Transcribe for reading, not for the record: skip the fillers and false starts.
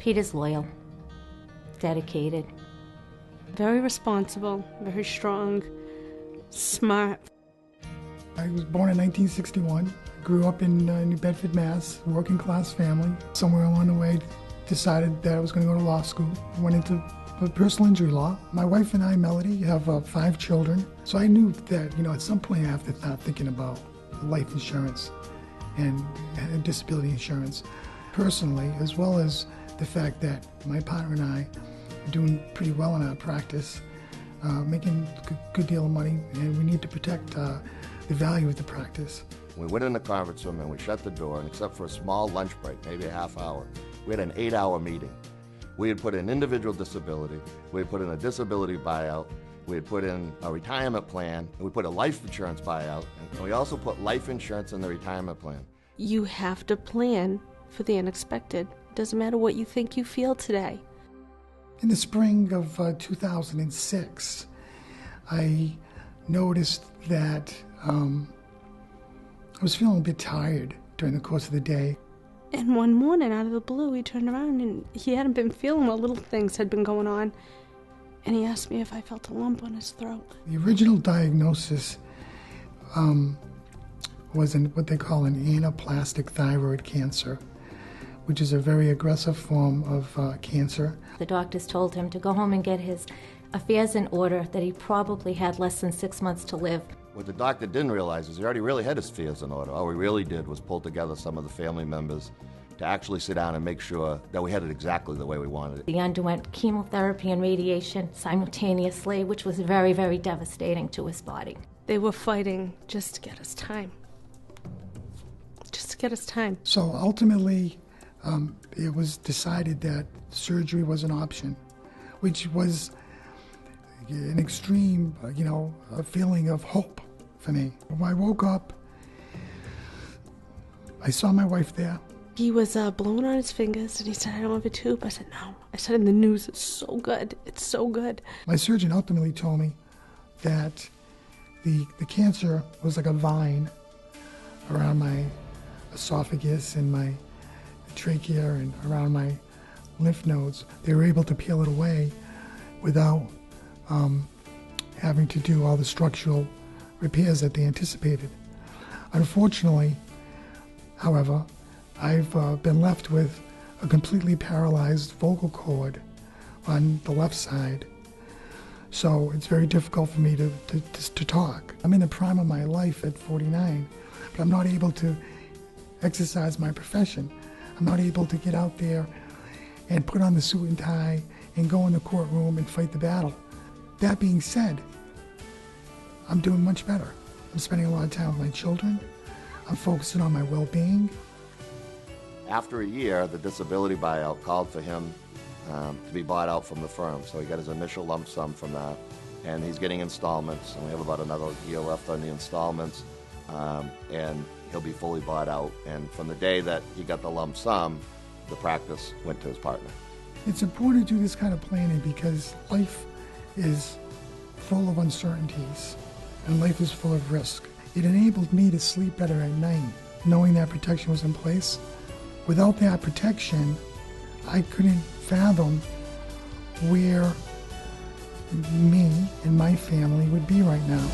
Peter's loyal, dedicated. Very responsible, very strong, smart. I was born in 1961. Grew up in New Bedford, Mass, working class family. Somewhere along the way, decided that I was going to go to law school. Went into personal injury law. My wife and I, Melody, have 5 children. So I knew that, at some point I have to start thinking about life insurance and disability insurance personally, as well as the fact that my partner and I are doing pretty well in our practice, making a good deal of money, and we need to protect the value of the practice. We went in the conference room and we shut the door, and except for a small lunch break, maybe a half hour, we had an 8-hour meeting. We had put in individual disability, we had put in a disability buyout, we had put in a retirement plan, and we put a life insurance buyout, and we also put life insurance in the retirement plan. You have to plan for the unexpected. It doesn't matter what you think you feel today. In the spring of 2006, I noticed that I was feeling a bit tired during the course of the day. And one morning, out of the blue, he turned around and he hadn't been feeling well. Little things had been going on. And he asked me if I felt a lump on his throat. The original diagnosis was what they call an anaplastic thyroid cancer, which is a very aggressive form of cancer. The doctors told him to go home and get his affairs in order, that he probably had less than 6 months to live. What the doctor didn't realize is he already really had his affairs in order. All we really did was pull together some of the family members to actually sit down and make sure that we had it exactly the way we wanted it. He underwent chemotherapy and radiation simultaneously, which was very, very devastating to his body. They were fighting just to get us time. Just to get us time. So ultimately, it was decided that surgery was an option, which was an extreme, a feeling of hope for me. When I woke up, I saw my wife there. He was blowing on his fingers, and he said, I don't have a tube. I said, no. I said, in the news, it's so good. It's so good. My surgeon ultimately told me that the cancer was like a vine around my esophagus and my trachea and around my lymph nodes. They were able to peel it away without having to do all the structural repairs that they anticipated. Unfortunately, however, I've been left with a completely paralyzed vocal cord on the left side. So it's very difficult for me to talk. I'm in the prime of my life at 49, but I'm not able to exercise my profession. I'm not able to get out there and put on the suit and tie and go in the courtroom and fight the battle. That being said, I'm doing much better. I'm spending a lot of time with my children. I'm focusing on my well-being. After a year, the disability buyout called for him to be bought out from the firm. So he got his initial lump sum from that, and he's getting installments, and we have about another year left on the installments, and he'll be fully bought out. And from the day that he got the lump sum, the practice went to his partner. It's important to do this kind of planning because life is full of uncertainties and life is full of risk. It enabled me to sleep better at night, knowing that protection was in place. Without that protection, I couldn't fathom where me and my family would be right now.